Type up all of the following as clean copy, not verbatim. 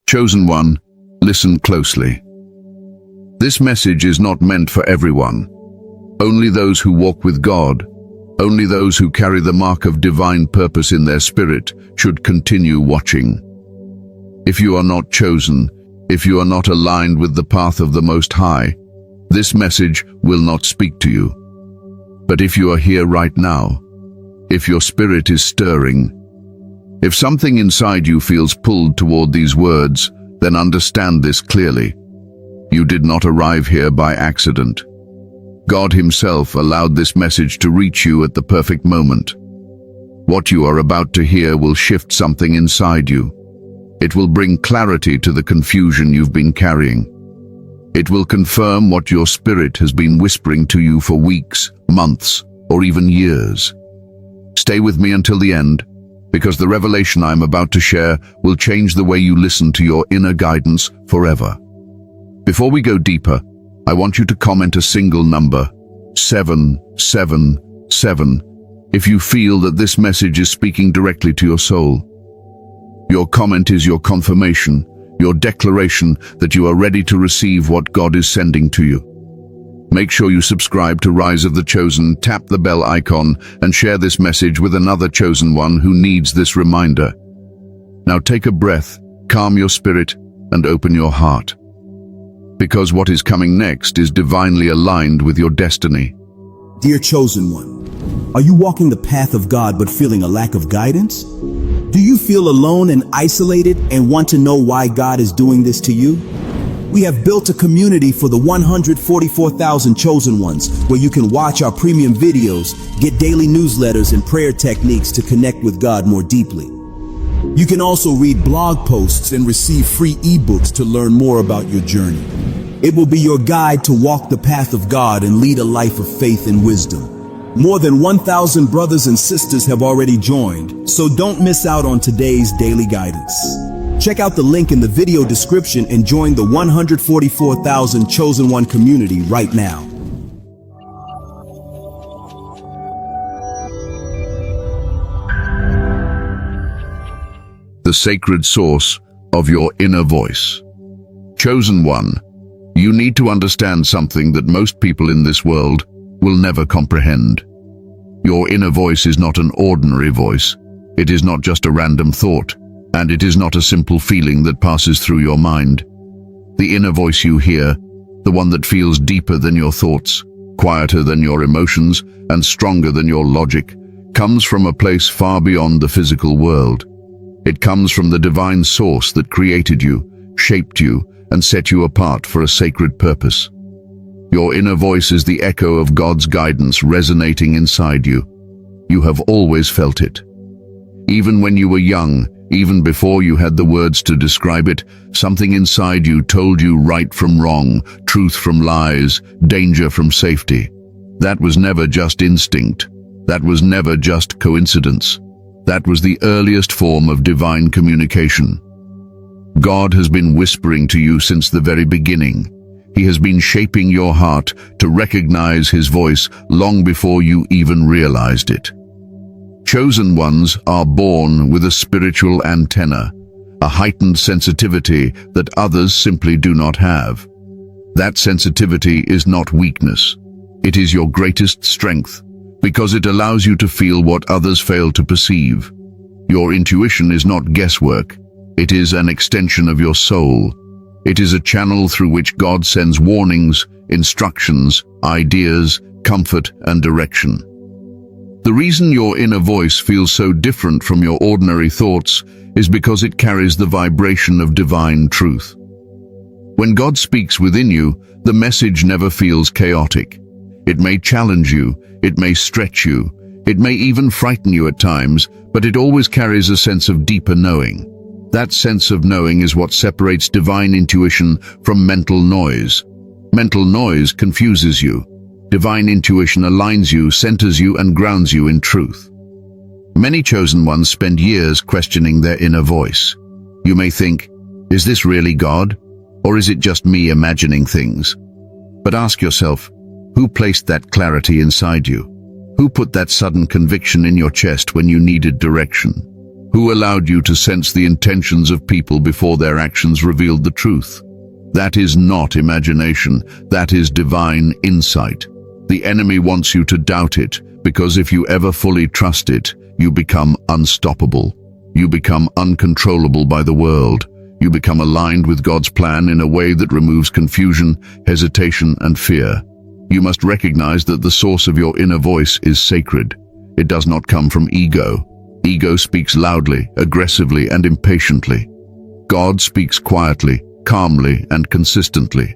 Chosen one, listen closely. This message is not meant for everyone. Only those who walk with God, only those who carry the mark of divine purpose in their spirit should continue watching. If you are not chosen, if you are not aligned with the path of the Most High, this message will not speak to you. But if you are here right now, if your spirit is stirring, if something inside you feels pulled toward these words, then understand this clearly. You did not arrive here by accident. God Himself allowed this message to reach you at the perfect moment. What you are about to hear will shift something inside you. It will bring clarity to the confusion you've been carrying. It will confirm what your spirit has been whispering to you for weeks, months, or even years. Stay with me until the end, because the revelation I'm about to share will change the way you listen to your inner guidance forever. Before we go deeper, I want you to comment a single number, 777, if you feel that this message is speaking directly to your soul. Your comment is your confirmation, your declaration that you are ready to receive what God is sending to you. Make sure you subscribe to Rise of the Chosen, tap the bell icon, and share this message with another chosen one who needs this reminder. Now take a breath, calm your spirit, and open your heart. Because what is coming next is divinely aligned with your destiny. Dear chosen one, are you walking the path of God but feeling a lack of guidance? Do you feel alone and isolated and want to know why God is doing this to you? We have built a community for the 144,000 chosen ones where you can watch our premium videos, get daily newsletters and prayer techniques to connect with God more deeply. You can also read blog posts and receive free ebooks to learn more about your journey. It will be your guide to walk the path of God and lead a life of faith and wisdom. More than 1,000 brothers and sisters have already joined, so don't miss out on today's daily guidance. Check out the link in the video description and join the 144,000 Chosen One community right now. The sacred source of your inner voice. Chosen one, you need to understand something that most people in this world will never comprehend. Your inner voice is not an ordinary voice. It is not just a random thought. And it is not a simple feeling that passes through your mind. The inner voice you hear, the one that feels deeper than your thoughts, quieter than your emotions, and stronger than your logic, comes from a place far beyond the physical world. It comes from the divine source that created you, shaped you, and set you apart for a sacred purpose. Your inner voice is the echo of God's guidance resonating inside you. You have always felt it. Even when you were young, even before you had the words to describe it, something inside you told you right from wrong, truth from lies, danger from safety. That was never just instinct. That was never just coincidence. That was the earliest form of divine communication. God has been whispering to you since the very beginning. He has been shaping your heart to recognize His voice long before you even realized it. Chosen ones are born with a spiritual antenna, a heightened sensitivity that others simply do not have. That sensitivity is not weakness. It is your greatest strength, because it allows you to feel what others fail to perceive. Your intuition is not guesswork. It is an extension of your soul. It is a channel through which God sends warnings, instructions, ideas, comfort, and direction. The reason your inner voice feels so different from your ordinary thoughts is because it carries the vibration of divine truth. When God speaks within you, the message never feels chaotic. It may challenge you, it may stretch you, it may even frighten you at times, but it always carries a sense of deeper knowing. That sense of knowing is what separates divine intuition from mental noise. Mental noise confuses you. Divine intuition aligns you, centers you, and grounds you in truth. Many chosen ones spend years questioning their inner voice. You may think, is this really God? Or is it just me imagining things? But ask yourself, who placed that clarity inside you? Who put that sudden conviction in your chest when you needed direction? Who allowed you to sense the intentions of people before their actions revealed the truth? That is not imagination, that is divine insight. The enemy wants you to doubt it, because if you ever fully trust it, you become unstoppable. You become uncontrollable by the world. You become aligned with God's plan in a way that removes confusion, hesitation, and fear. You must recognize that the source of your inner voice is sacred. It does not come from ego. Ego speaks loudly, aggressively, and impatiently. God speaks quietly, calmly, and consistently.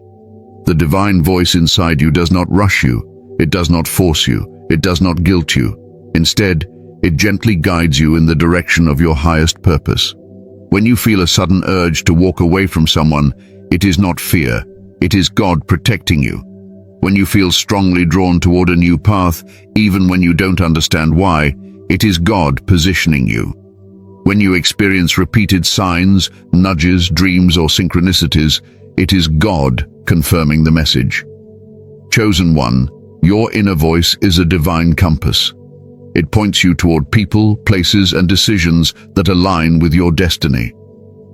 The divine voice inside you does not rush you. It does not force you. It does not guilt you. Instead, it gently guides you in the direction of your highest purpose. When you feel a sudden urge to walk away from someone, it is not fear. It is God protecting you. When you feel strongly drawn toward a new path, even when you don't understand why, it is God positioning you. When you experience repeated signs, nudges, dreams, or synchronicities, it is God confirming the message. Chosen one, your inner voice is a divine compass. It points you toward people, places, and decisions that align with your destiny.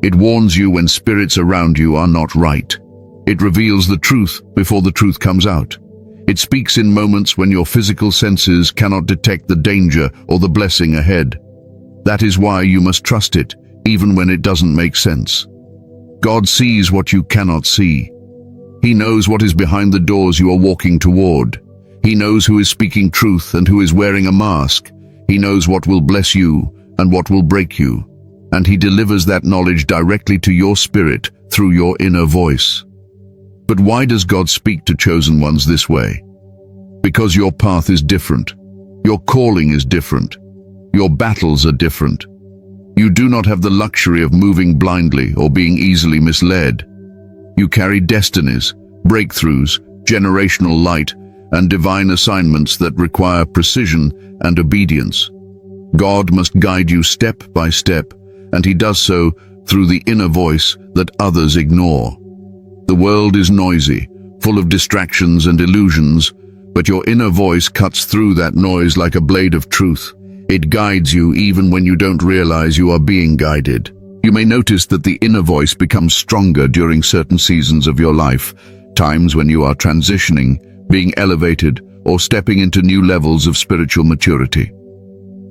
It warns you when spirits around you are not right. It reveals the truth before the truth comes out. It speaks in moments when your physical senses cannot detect the danger or the blessing ahead. That is why you must trust it, even when it doesn't make sense. God sees what you cannot see. He knows what is behind the doors you are walking toward. He knows who is speaking truth and who is wearing a mask. He knows what will bless you and what will break you. And He delivers that knowledge directly to your spirit through your inner voice. But why does God speak to chosen ones this way? Because your path is different. Your calling is different. Your battles are different. You do not have the luxury of moving blindly or being easily misled. You carry destinies, breakthroughs, generational light, and divine assignments that require precision and obedience. God must guide you step by step, and He does so through the inner voice that others ignore. The world is noisy, full of distractions and illusions, but your inner voice cuts through that noise like a blade of truth. It guides you even when you don't realize you are being guided. You may notice that the inner voice becomes stronger during certain seasons of your life, times when you are transitioning, being elevated, or stepping into new levels of spiritual maturity.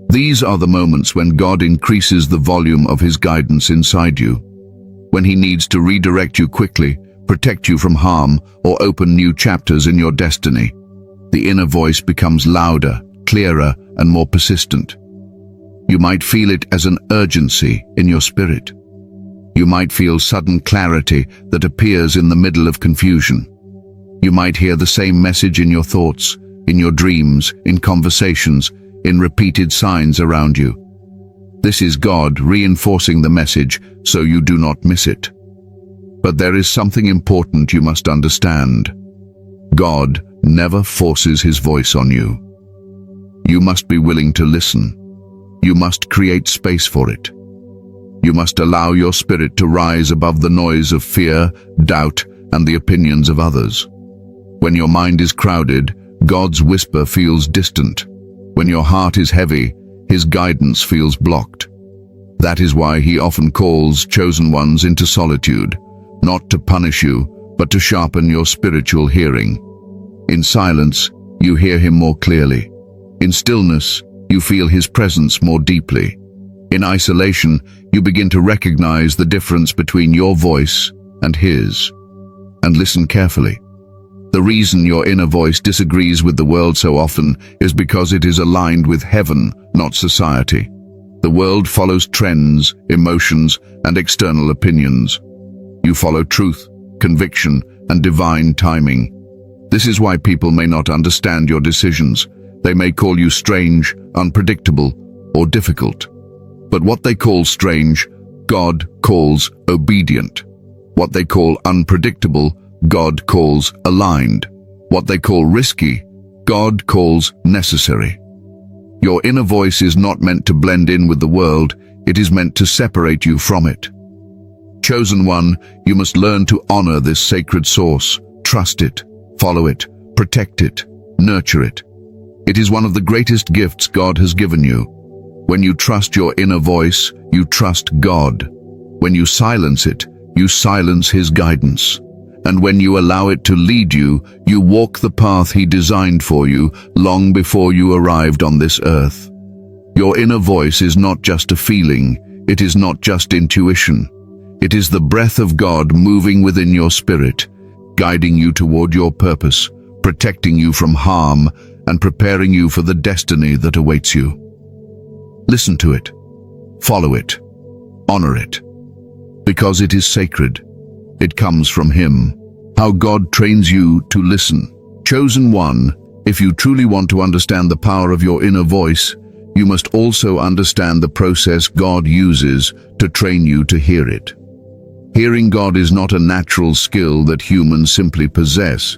These are the moments when God increases the volume of His guidance inside you. When He needs to redirect you quickly, protect you from harm, or open new chapters in your destiny. The inner voice becomes louder, clearer, and more persistent. You might feel it as an urgency in your spirit. You might feel sudden clarity that appears in the middle of confusion. You might hear the same message in your thoughts, in your dreams, in conversations, in repeated signs around you. This is God reinforcing the message so you do not miss it. But there is something important you must understand. God never forces His voice on you. You must be willing to listen. You must create space for it. You must allow your spirit to rise above the noise of fear, doubt, and the opinions of others. When your mind is crowded, God's whisper feels distant. When your heart is heavy, His guidance feels blocked. That is why He often calls chosen ones into solitude, not to punish you, but to sharpen your spiritual hearing. In silence, you hear Him more clearly. In stillness, you feel His presence more deeply. In isolation, you begin to recognize the difference between your voice and His. And listen carefully. The reason your inner voice disagrees with the world so often is because it is aligned with heaven, not society. The world follows trends, emotions, and external opinions. You follow truth, conviction, and divine timing. This is why people may not understand your decisions. They may call you strange, unpredictable, or difficult. But what they call strange, God calls obedient. What they call unpredictable, God calls aligned. What they call risky, God calls necessary. Your inner voice is not meant to blend in with the world, it is meant to separate you from it. Chosen one, you must learn to honor this sacred source, trust it, follow it, protect it, nurture it. It is one of the greatest gifts God has given you. When you trust your inner voice, you trust God. When you silence it, you silence His guidance. And when you allow it to lead you, you walk the path He designed for you long before you arrived on this earth. Your inner voice is not just a feeling, it is not just intuition. It is the breath of God moving within your spirit, guiding you toward your purpose, protecting you from harm, and preparing you for the destiny that awaits you. Listen to it, follow it, honor it, because it is sacred. It comes from Him. How God trains you to listen. Chosen one, if you truly want to understand the power of your inner voice, you must also understand the process God uses to train you to hear it. Hearing God is not a natural skill that humans simply possess.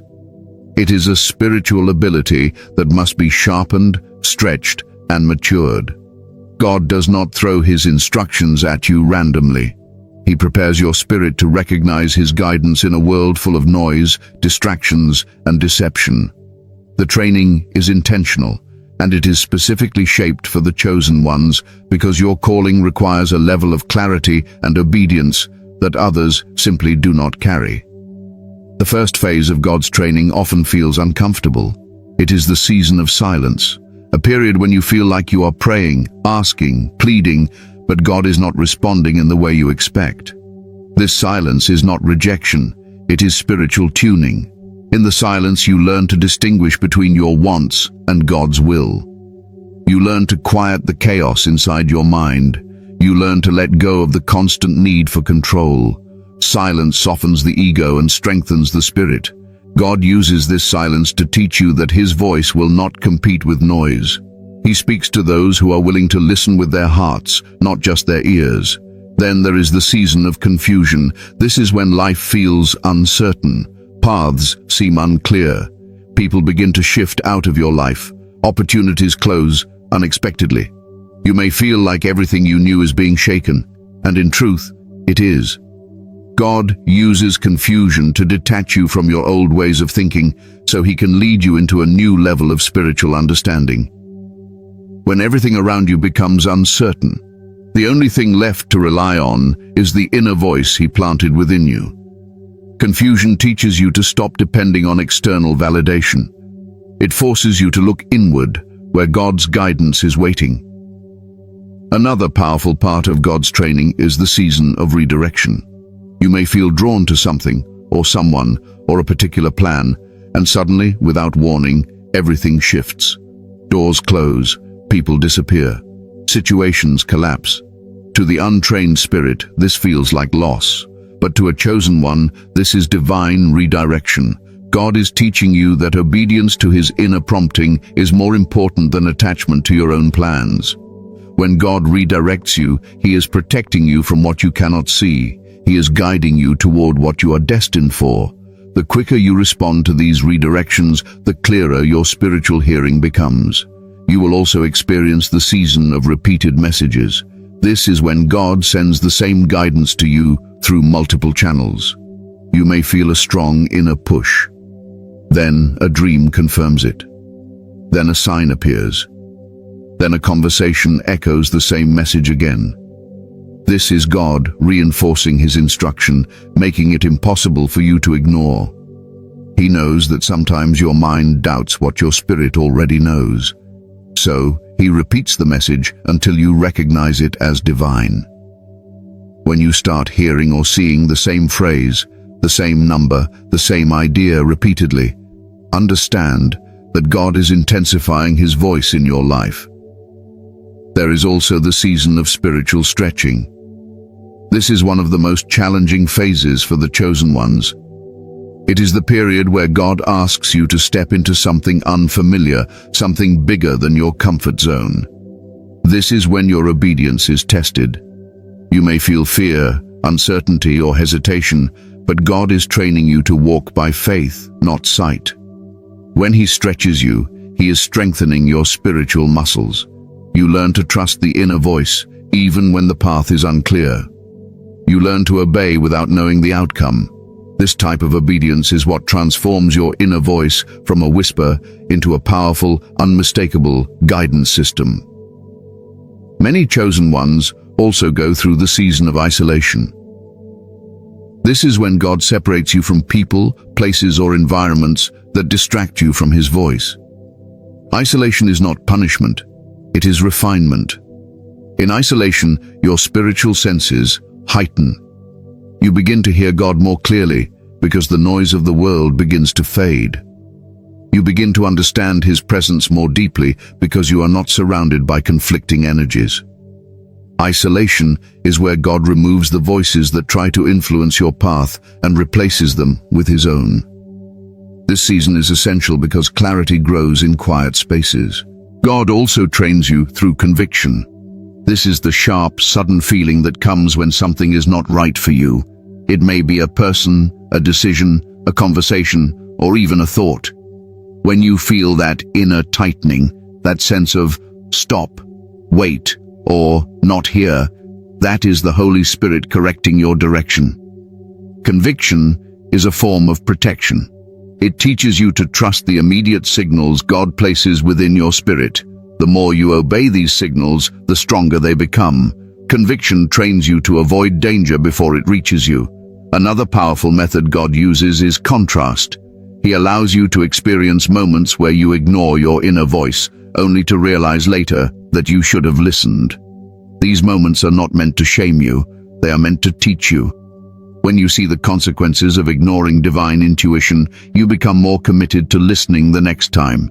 It is a spiritual ability that must be sharpened, stretched, and matured. God does not throw His instructions at you randomly. He prepares your spirit to recognize His guidance in a world full of noise, distractions, and deception. The training is intentional, and it is specifically shaped for the chosen ones because your calling requires a level of clarity and obedience that others simply do not carry. The first phase of God's training often feels uncomfortable. It is the season of silence, a period when you feel like you are praying, asking, pleading, but God is not responding in the way you expect. This silence is not rejection, it is spiritual tuning. In the silence, you learn to distinguish between your wants and God's will. You learn to quiet the chaos inside your mind. You learn to let go of the constant need for control. Silence softens the ego and strengthens the spirit. God uses this silence to teach you that His voice will not compete with noise. He speaks to those who are willing to listen with their hearts, not just their ears. Then there is the season of confusion. This is when life feels uncertain. Paths seem unclear. People begin to shift out of your life. Opportunities close unexpectedly. You may feel like everything you knew is being shaken, and in truth, it is. God uses confusion to detach you from your old ways of thinking so He can lead you into a new level of spiritual understanding. When everything around you becomes uncertain, the only thing left to rely on is the inner voice He planted within you. Confusion teaches you to stop depending on external validation. It forces you to look inward, where God's guidance is waiting. Another powerful part of God's training is the season of redirection. You may feel drawn to something, or someone, or a particular plan, and suddenly, without warning, everything shifts. Doors close, people disappear, situations collapse. To the untrained spirit, this feels like loss. But to a chosen one, this is divine redirection. God is teaching you that obedience to His inner prompting is more important than attachment to your own plans. When God redirects you, He is protecting you from what you cannot see. He is guiding you toward what you are destined for. The quicker you respond to these redirections, the clearer your spiritual hearing becomes. You will also experience the season of repeated messages. This is when God sends the same guidance to you through multiple channels. You may feel a strong inner push. Then a dream confirms it. Then a sign appears. Then a conversation echoes the same message again. This is God reinforcing His instruction, making it impossible for you to ignore. He knows that sometimes your mind doubts what your spirit already knows. So, He repeats the message until you recognize it as divine. When you start hearing or seeing the same phrase, the same number, the same idea repeatedly, understand that God is intensifying His voice in your life. There is also the season of spiritual stretching. This is one of the most challenging phases for the chosen ones. It is the period where God asks you to step into something unfamiliar, something bigger than your comfort zone. This is when your obedience is tested. You may feel fear, uncertainty, or hesitation, but God is training you to walk by faith, not sight. When He stretches you, He is strengthening your spiritual muscles. You learn to trust the inner voice, even when the path is unclear. You learn to obey without knowing the outcome. This type of obedience is what transforms your inner voice from a whisper into a powerful, unmistakable guidance system. Many chosen ones also go through the season of isolation. This is when God separates you from people, places, or environments that distract you from His voice. Isolation is not punishment, it is refinement. In isolation, your spiritual senses heighten. You begin to hear God more clearly because the noise of the world begins to fade. You begin to understand His presence more deeply because you are not surrounded by conflicting energies. Isolation is where God removes the voices that try to influence your path and replaces them with His own. This season is essential because clarity grows in quiet spaces. God also trains you through conviction. This is the sharp, sudden feeling that comes when something is not right for you. It may be a person, a decision, a conversation, or even a thought. When you feel that inner tightening, that sense of stop, wait, or not here, that is the Holy Spirit correcting your direction. Conviction is a form of protection. It teaches you to trust the immediate signals God places within your spirit. The more you obey these signals, the stronger they become. Conviction trains you to avoid danger before it reaches you. Another powerful method God uses is contrast. He allows you to experience moments where you ignore your inner voice, only to realize later that you should have listened. These moments are not meant to shame you, they are meant to teach you. When you see the consequences of ignoring divine intuition, you become more committed to listening the next time.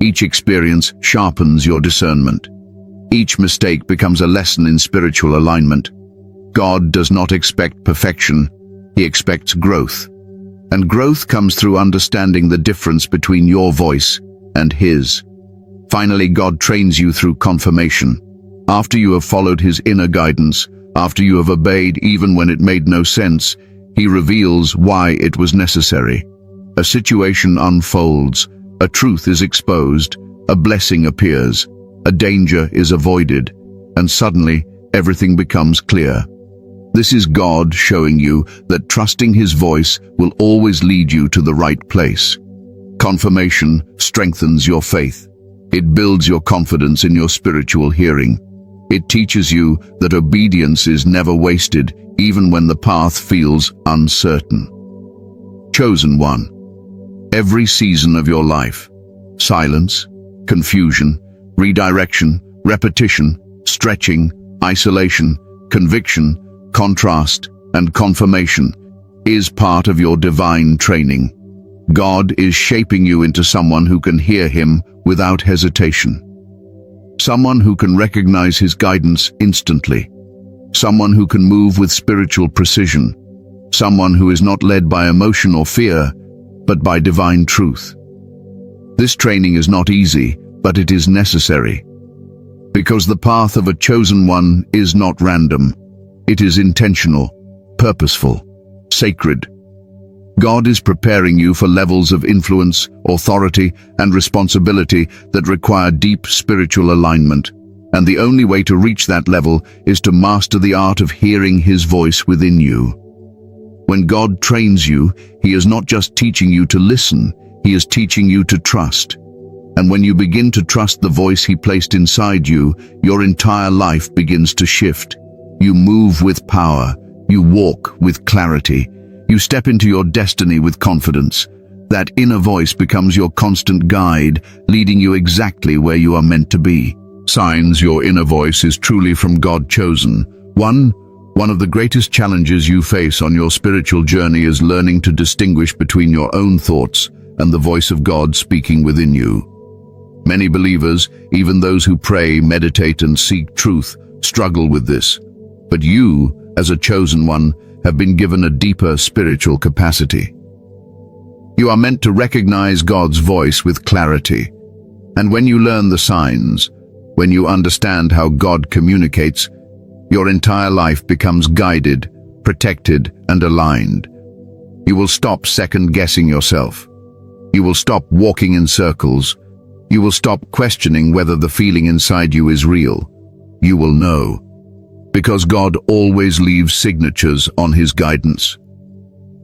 Each experience sharpens your discernment. Each mistake becomes a lesson in spiritual alignment. God does not expect perfection, He expects growth. And growth comes through understanding the difference between your voice and His. Finally, God trains you through confirmation. After you have followed His inner guidance, after you have obeyed even when it made no sense, He reveals why it was necessary. A situation unfolds, a truth is exposed, a blessing appears, a danger is avoided, and suddenly everything becomes clear. This is God showing you that trusting His voice will always lead you to the right place. Confirmation strengthens your faith. It builds your confidence in your spiritual hearing. It teaches you that obedience is never wasted, even when the path feels uncertain. Chosen one. Every season of your life, silence, confusion, redirection, repetition, stretching, isolation, conviction, contrast, and confirmation is part of your divine training. God is shaping you into someone who can hear Him without hesitation. Someone who can recognize His guidance instantly. Someone who can move with spiritual precision. Someone who is not led by emotion or fear, but by divine truth. This training is not easy, but it is necessary. Because the path of a chosen one is not random. It is intentional, purposeful, sacred. God is preparing you for levels of influence, authority, and responsibility that require deep spiritual alignment. And the only way to reach that level is to master the art of hearing His voice within you. When God trains you, He is not just teaching you to listen, He is teaching you to trust. And when you begin to trust the voice He placed inside you, your entire life begins to shift. You move with power, you walk with clarity, you step into your destiny with confidence. That inner voice becomes your constant guide, leading you exactly where you are meant to be. Signs your inner voice is truly from God chosen. One of the greatest challenges you face on your spiritual journey is learning to distinguish between your own thoughts and the voice of God speaking within you. Many believers, even those who pray, meditate, and seek truth, struggle with this. But you, as a chosen one, have been given a deeper spiritual capacity. You are meant to recognize God's voice with clarity. And when you learn the signs, when you understand how God communicates, your entire life becomes guided, protected, and aligned. You will stop second-guessing yourself. You will stop walking in circles. You will stop questioning whether the feeling inside you is real. You will know. Because God always leaves signatures on His guidance.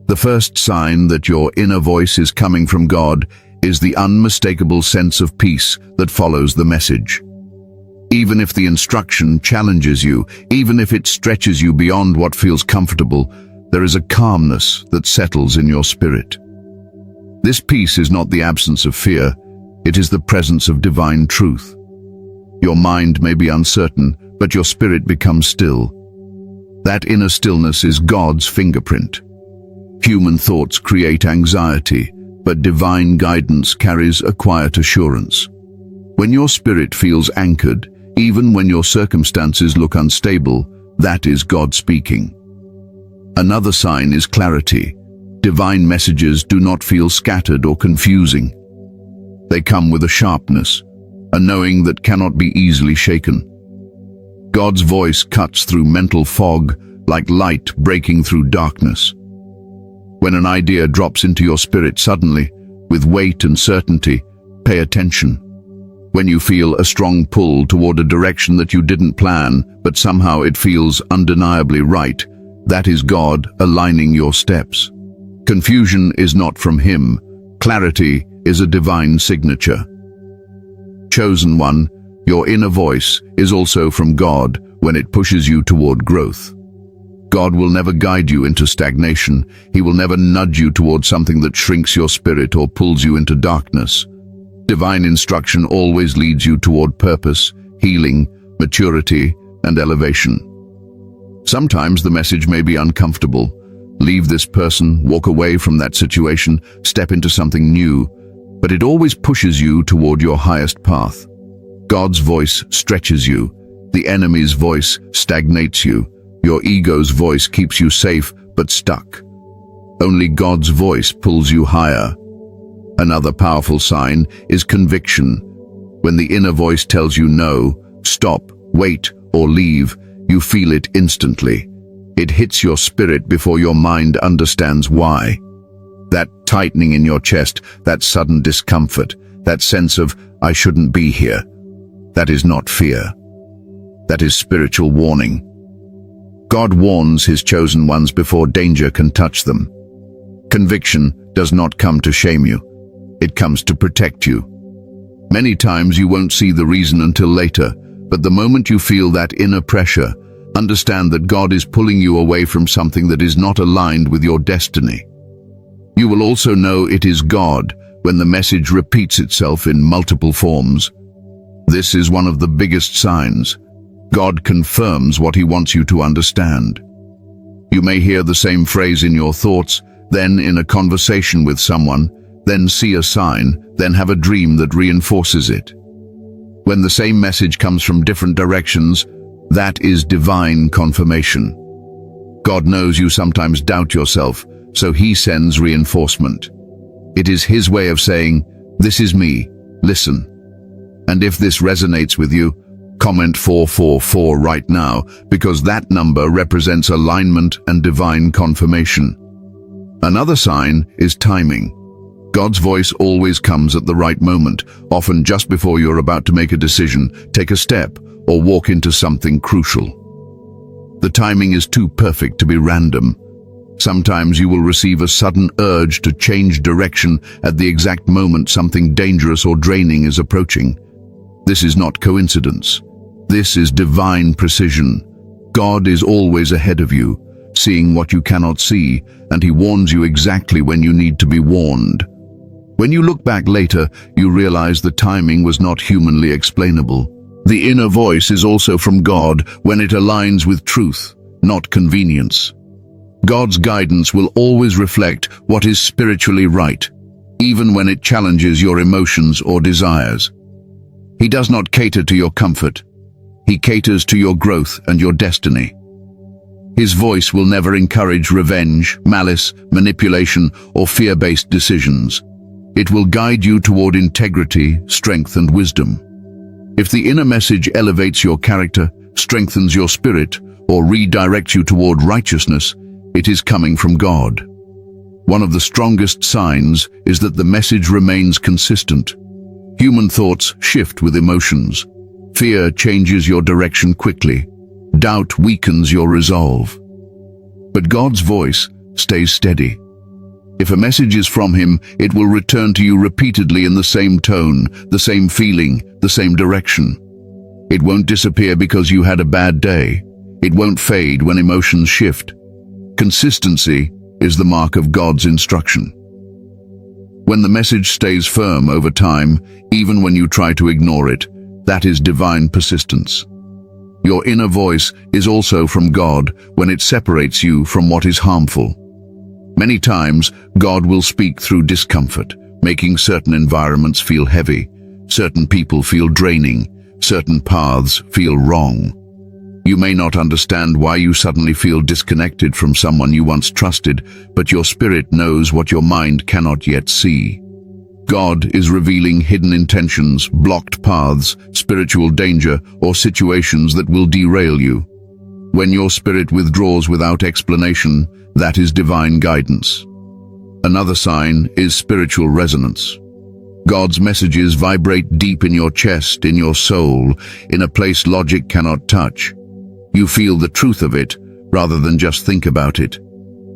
The first sign that your inner voice is coming from God is the unmistakable sense of peace that follows the message. Even if the instruction challenges you, even if it stretches you beyond what feels comfortable, there is a calmness that settles in your spirit. This peace is not the absence of fear, it is the presence of divine truth. Your mind may be uncertain, but your spirit becomes still. That inner stillness is God's fingerprint. Human thoughts create anxiety, but divine guidance carries a quiet assurance. When your spirit feels anchored, even when your circumstances look unstable, that is God speaking. Another sign is clarity. Divine messages do not feel scattered or confusing. They come with a sharpness, a knowing that cannot be easily shaken. God's voice cuts through mental fog like light breaking through darkness. When an idea drops into your spirit suddenly, with weight and certainty, pay attention. When you feel a strong pull toward a direction that you didn't plan, but somehow it feels undeniably right, that is God aligning your steps. Confusion is not from Him. Clarity is a divine signature. Chosen one, your inner voice is also from God when it pushes you toward growth. God will never guide you into stagnation. He will never nudge you toward something that shrinks your spirit or pulls you into darkness. Divine instruction always leads you toward purpose, healing, maturity, and elevation. Sometimes the message may be uncomfortable. Leave this person, walk away from that situation, step into something new, but it always pushes you toward your highest path. God's voice stretches you. The enemy's voice stagnates you. Your ego's voice keeps you safe but stuck. Only God's voice pulls you higher. Another powerful sign is conviction. When the inner voice tells you no, stop, wait, or leave, you feel it instantly. It hits your spirit before your mind understands why. That tightening in your chest, that sudden discomfort, that sense of, I shouldn't be here. That is not fear. That is spiritual warning. God warns His chosen ones before danger can touch them. Conviction does not come to shame you. It comes to protect you. Many times you won't see the reason until later, but the moment you feel that inner pressure, understand that God is pulling you away from something that is not aligned with your destiny. You will also know it is God when the message repeats itself in multiple forms. This is one of the biggest signs. God confirms what He wants you to understand. You may hear the same phrase in your thoughts, then in a conversation with someone, then see a sign, then have a dream that reinforces it. When the same message comes from different directions, that is divine confirmation. God knows you sometimes doubt yourself, so He sends reinforcement. It is His way of saying, "This is me, listen." And if this resonates with you, comment 444 right now, because that number represents alignment and divine confirmation. Another sign is timing. God's voice always comes at the right moment, often just before you're about to make a decision, take a step, or walk into something crucial. The timing is too perfect to be random. Sometimes you will receive a sudden urge to change direction at the exact moment something dangerous or draining is approaching. This is not coincidence. This is divine precision. God is always ahead of you, seeing what you cannot see, and He warns you exactly when you need to be warned. When you look back later, you realize the timing was not humanly explainable. The inner voice is also from God when it aligns with truth, not convenience. God's guidance will always reflect what is spiritually right, even when it challenges your emotions or desires. He does not cater to your comfort. He caters to your growth and your destiny. His voice will never encourage revenge, malice, manipulation, or fear-based decisions. It will guide you toward integrity, strength, and wisdom. If the inner message elevates your character, strengthens your spirit, or redirects you toward righteousness, it is coming from God. One of the strongest signs is that the message remains consistent. Human thoughts shift with emotions. Fear changes your direction quickly. Doubt weakens your resolve. But God's voice stays steady. If a message is from Him, it will return to you repeatedly in the same tone, the same feeling, the same direction. It won't disappear because you had a bad day. It won't fade when emotions shift. Consistency is the mark of God's instruction. When the message stays firm over time, even when you try to ignore it, that is divine persistence. Your inner voice is also from God when it separates you from what is harmful. Many times, God will speak through discomfort, making certain environments feel heavy, certain people feel draining, certain paths feel wrong. You may not understand why you suddenly feel disconnected from someone you once trusted, but your spirit knows what your mind cannot yet see. God is revealing hidden intentions, blocked paths, spiritual danger, or situations that will derail you. When your spirit withdraws without explanation, that is divine guidance. Another sign is spiritual resonance. God's messages vibrate deep in your chest, in your soul, in a place logic cannot touch. You feel the truth of it, rather than just think about it.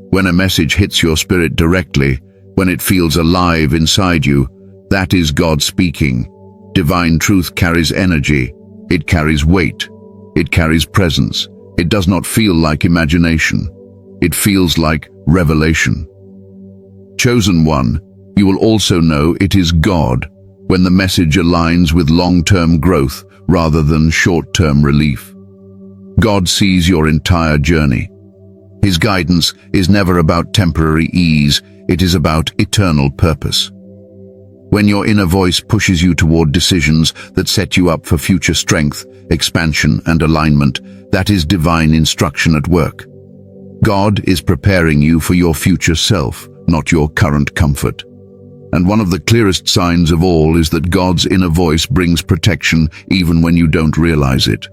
When a message hits your spirit directly, when it feels alive inside you, that is God speaking. Divine truth carries energy, it carries weight, it carries presence. It does not feel like imagination. It feels like revelation. Chosen one, you will also know it is God when the message aligns with long-term growth rather than short-term relief. God sees your entire journey. His guidance is never about temporary ease, it is about eternal purpose. When your inner voice pushes you toward decisions that set you up for future strength, expansion, and alignment, that is divine instruction at work. God is preparing you for your future self, not your current comfort. And one of the clearest signs of all is that God's inner voice brings protection even when you don't realize it.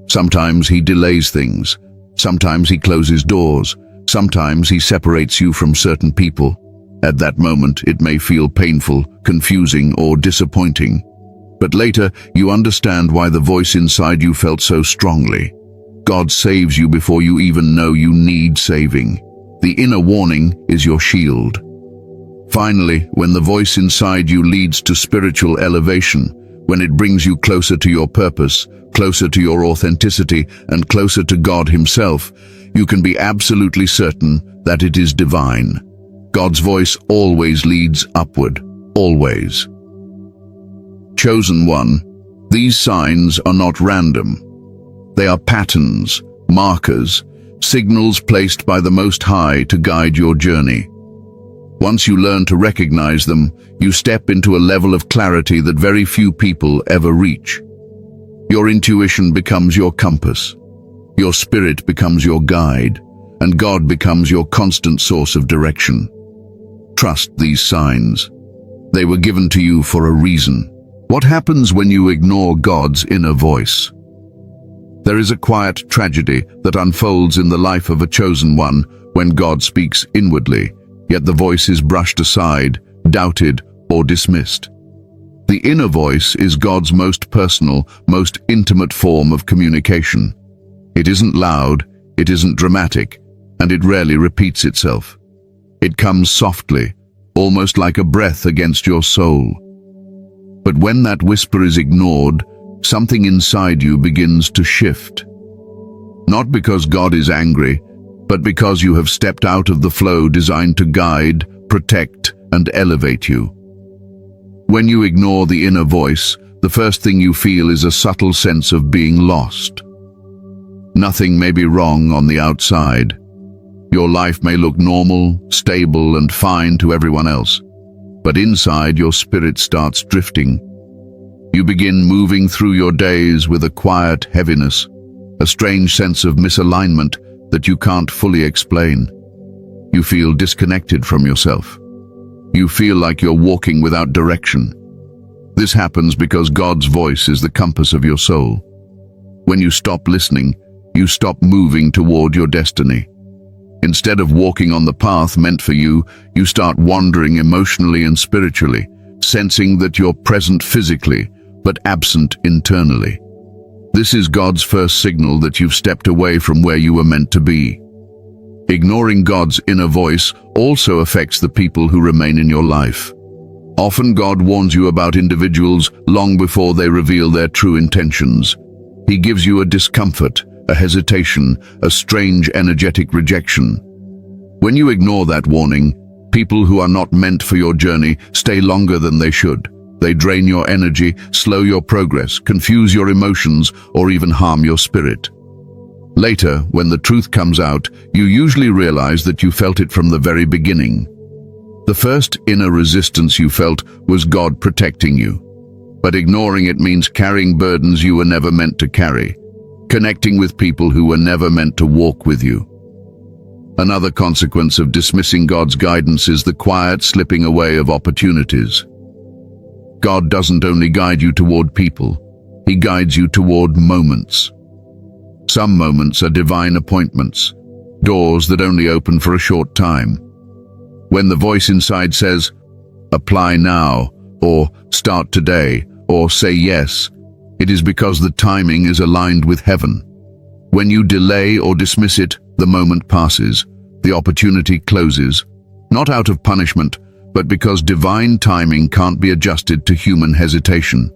Sometimes He delays things. Sometimes He closes doors. Sometimes He separates you from certain people. At that moment, it may feel painful, confusing, or disappointing. But later, you understand why the voice inside you felt so strongly. God saves you before you even know you need saving. The inner warning is your shield. Finally, when the voice inside you leads to spiritual elevation, when it brings you closer to your purpose, closer to your authenticity, and closer to God Himself, you can be absolutely certain that it is divine. God's voice always leads upward, always. Chosen one, these signs are not random. They are patterns, markers, signals placed by the Most High to guide your journey. Once you learn to recognize them, you step into a level of clarity that very few people ever reach. Your intuition becomes your compass. Your spirit becomes your guide, and God becomes your constant source of direction. Trust these signs. They were given to you for a reason. What happens when you ignore God's inner voice? There is a quiet tragedy that unfolds in the life of a chosen one when God speaks inwardly, yet the voice is brushed aside, doubted, or dismissed. The inner voice is God's most personal, most intimate form of communication. It isn't loud, it isn't dramatic, and it rarely repeats itself. It comes softly, almost like a breath against your soul. But when that whisper is ignored, something inside you begins to shift. Not because God is angry, but because you have stepped out of the flow designed to guide, protect, and elevate you. When you ignore the inner voice, the first thing you feel is a subtle sense of being lost. Nothing may be wrong on the outside. Your life may look normal, stable, and fine to everyone else, but inside your spirit starts drifting. You begin moving through your days with a quiet heaviness, a strange sense of misalignment that you can't fully explain. You feel disconnected from yourself. You feel like you're walking without direction. This happens because God's voice is the compass of your soul. When you stop listening, you stop moving toward your destiny. Instead of walking on the path meant for you, you start wandering emotionally and spiritually, sensing that you're present physically, but absent internally. This is God's first signal that you've stepped away from where you were meant to be. Ignoring God's inner voice also affects the people who remain in your life. Often God warns you about individuals long before they reveal their true intentions. He gives you a discomfort, a hesitation, a strange energetic rejection. When you ignore that warning, people who are not meant for your journey stay longer than they should. They drain your energy, slow your progress, confuse your emotions, or even harm your spirit. Later, when the truth comes out, you usually realize that you felt it from the very beginning. The first inner resistance you felt was God protecting you. But ignoring it means carrying burdens you were never meant to carry, connecting with people who were never meant to walk with you. Another consequence of dismissing God's guidance is the quiet slipping away of opportunities. God doesn't only guide you toward people, He guides you toward moments. Some moments are divine appointments, doors that only open for a short time. When the voice inside says, "Apply now," or "Start today," or "Say yes," it is because the timing is aligned with heaven. When you delay or dismiss it, the moment passes, the opportunity closes, not out of punishment, but because divine timing can't be adjusted to human hesitation.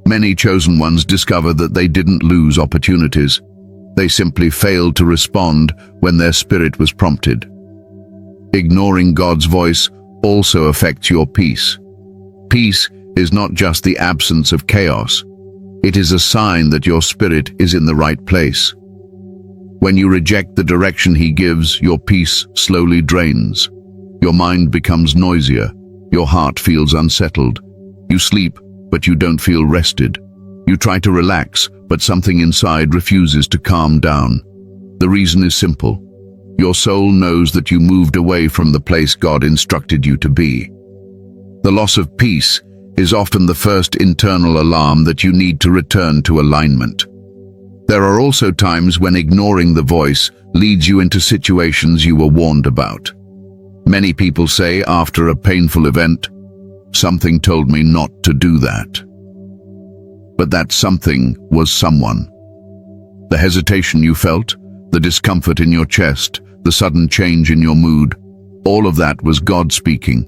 Many chosen ones discover that they didn't lose opportunities. They simply failed to respond when their spirit was prompted. Ignoring God's voice also affects your peace. Peace is not just the absence of chaos. It is a sign that your spirit is in the right place. When you reject the direction He gives, your peace slowly drains. Your mind becomes noisier. Your heart feels unsettled. You sleep, but you don't feel rested. You try to relax, but something inside refuses to calm down. The reason is simple. Your soul knows that you moved away from the place God instructed you to be. The loss of peace is often the first internal alarm that you need to return to alignment. There are also times when ignoring the voice leads you into situations you were warned about. Many people say after a painful event, "Something told me not to do that." But that something was someone. The hesitation you felt, the discomfort in your chest, the sudden change in your mood, all of that was God speaking.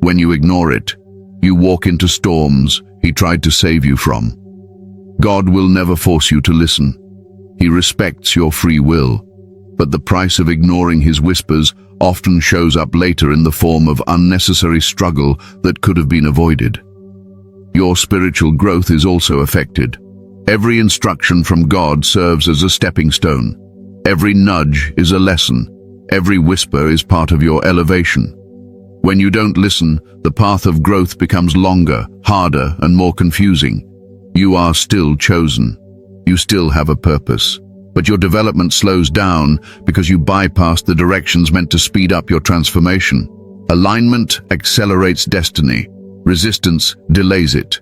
When you ignore it, you walk into storms He tried to save you from. God will never force you to listen. He respects your free will, but the price of ignoring His whispers often shows up later in the form of unnecessary struggle that could have been avoided. Your spiritual growth is also affected. Every instruction from God serves as a stepping stone. Every nudge is a lesson. Every whisper is part of your elevation. When you don't listen, the path of growth becomes longer, harder, and more confusing. You are still chosen. You still have a purpose. But your development slows down because you bypass the directions meant to speed up your transformation. Alignment accelerates destiny. Resistance delays it.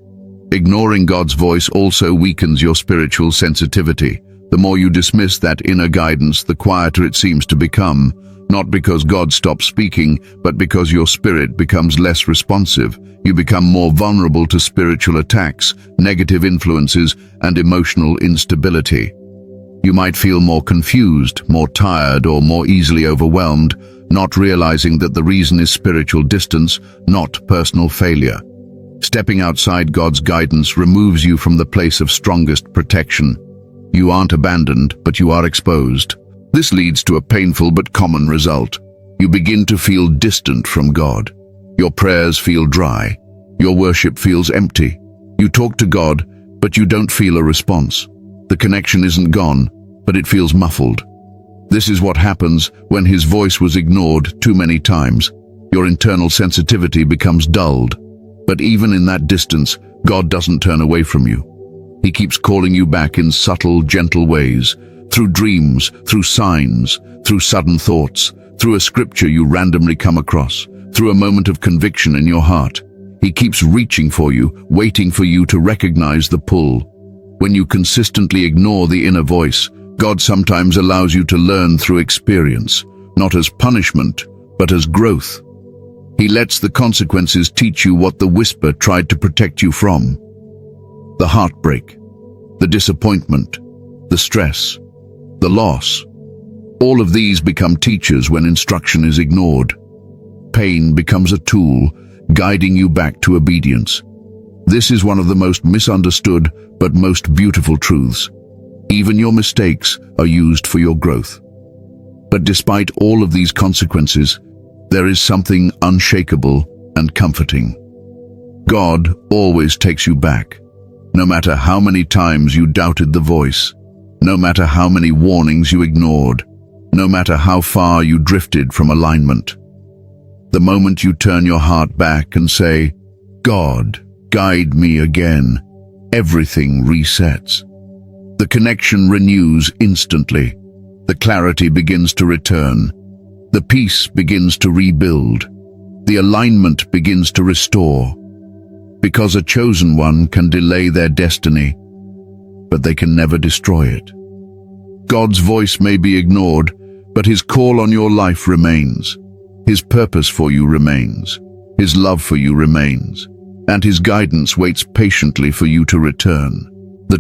Ignoring God's voice also weakens your spiritual sensitivity. The more you dismiss that inner guidance, the quieter it seems to become, not because God stops speaking, but because your spirit becomes less responsive. You become more vulnerable to spiritual attacks, negative influences, and emotional instability. You might feel more confused, more tired, or more easily overwhelmed, not realizing that the reason is spiritual distance, not personal failure. Stepping outside God's guidance removes you from the place of strongest protection. You aren't abandoned, but you are exposed. This leads to a painful but common result. You begin to feel distant from God. Your prayers feel dry. Your worship feels empty. You talk to God, but you don't feel a response. The connection isn't gone, but it feels muffled. This is what happens when His voice was ignored too many times. Your internal sensitivity becomes dulled. But even in that distance, God doesn't turn away from you. He keeps calling you back in subtle, gentle ways, through dreams, through signs, through sudden thoughts, through a scripture you randomly come across, through a moment of conviction in your heart. He keeps reaching for you, waiting for you to recognize the pull. When you consistently ignore the inner voice, God sometimes allows you to learn through experience, not as punishment, but as growth. He lets the consequences teach you what the whisper tried to protect you from. The heartbreak, the disappointment, the stress, the loss. All of these become teachers when instruction is ignored. Pain becomes a tool, guiding you back to obedience. This is one of the most misunderstood but most beautiful truths. Even your mistakes are used for your growth. But despite all of these consequences, there is something unshakable and comforting. God always takes you back. No matter how many times you doubted the voice, no matter how many warnings you ignored, no matter how far you drifted from alignment. The moment you turn your heart back and say, "God, guide me again," everything resets. The connection renews instantly. The clarity begins to return. The peace begins to rebuild. The alignment begins to restore. Because a chosen one can delay their destiny, but they can never destroy it. God's voice may be ignored, but His call on your life remains. His purpose for you remains. His love for you remains. And His guidance waits patiently for you to return. The